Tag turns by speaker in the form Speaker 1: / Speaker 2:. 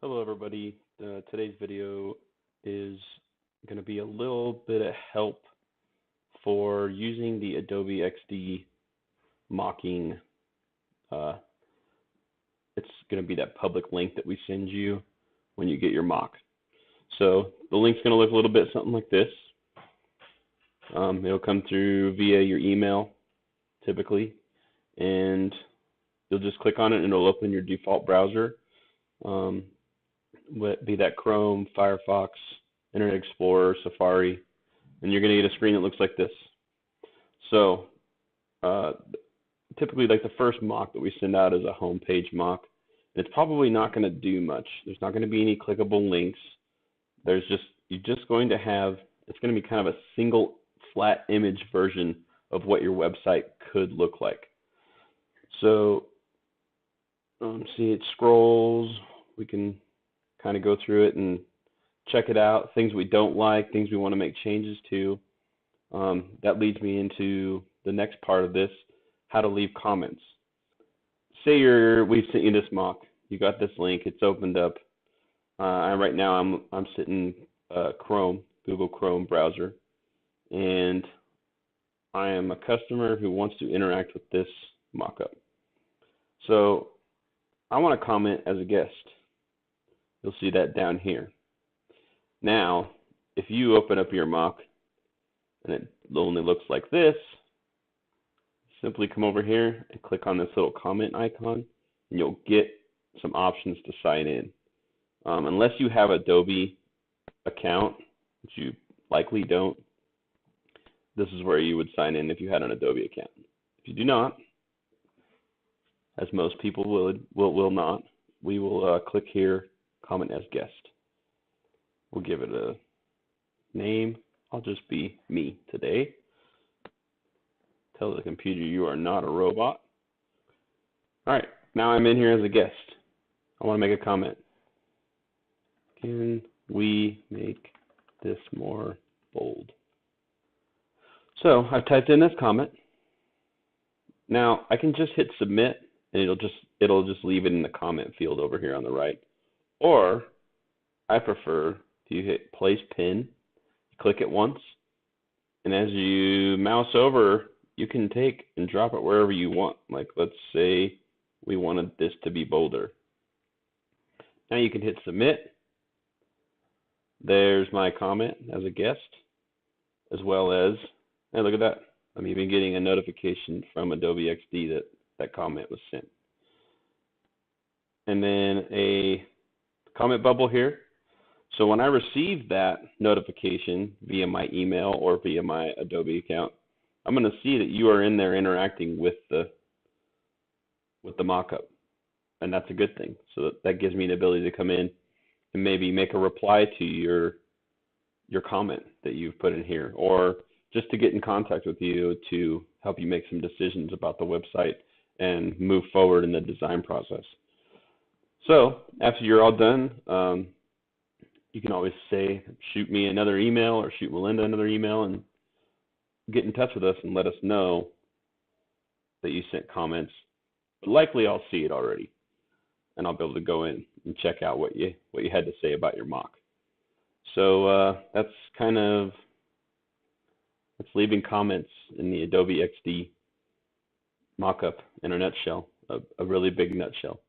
Speaker 1: Hello everybody. Today's video is going to be a little bit of help for using the Adobe XD mocking. Uh, it's going to be that public link that we send you when you get your mock. So the link's going to look a little bit something like this. It'll come through via your email typically, and you'll just click on it and it'll open your default browser. Be that Chrome, Firefox, Internet Explorer, Safari, and you're going to get a screen that looks like this. So typically, like the first mock that we send out is a home page mock. And it's probably not going to do much. There's not going to be any clickable links. You're just going to have, it's going to be kind of a single flat image version of what your website could look like. So see, it scrolls. We can kind of go through it and check it out, things we don't like, things we want to make changes to. That leads me into the next part of this, how to leave comments. Say we've sent you this mock, you got this link, it's opened up. Right now I'm sitting Chrome, Google Chrome browser, and I am a customer who wants to interact with this mockup. So I want to comment as a guest. You'll see that down here. Now, if you open up your mock and it only looks like this, simply come over here and click on this little comment icon, and you'll get some options to sign in. Unless you have Adobe account, which you likely don't, this is where you would sign in if you had an Adobe account. If you do not, as most people will not, we will click here, comment as guest. We'll give it a name. I'll just be me today. Tell the computer you are not a robot. All right, now I'm in here as a guest. I want to make a comment. Can we make this more bold? So I've typed in this comment. Now I can just hit submit, and it'll just leave it in the comment field over here on the right. Or I prefer you hit place pin, click it once, and as you mouse over, you can take and drop it wherever you want. Like, let's say we wanted this to be bolder. Now you can hit submit. There's my comment as a guest, as well as, hey, look at that. I'm even getting a notification from Adobe XD that that comment was sent. And then a comment bubble here. So when I receive that notification via my email or via my Adobe account, I'm going to see that you are in there interacting with the mockup, and that's a good thing. So that gives me an ability to come in and maybe make a reply to your comment that you've put in here, or just to get in contact with you to help you make some decisions about the website and move forward in the design process. So after you're all done, you can always say, shoot me another email or shoot Melinda another email and get in touch with us and let us know that you sent comments. But likely I'll see it already, and I'll be able to go in and check out what you had to say about your mock. So that's leaving comments in the Adobe XD mockup in a nutshell, a really big nutshell.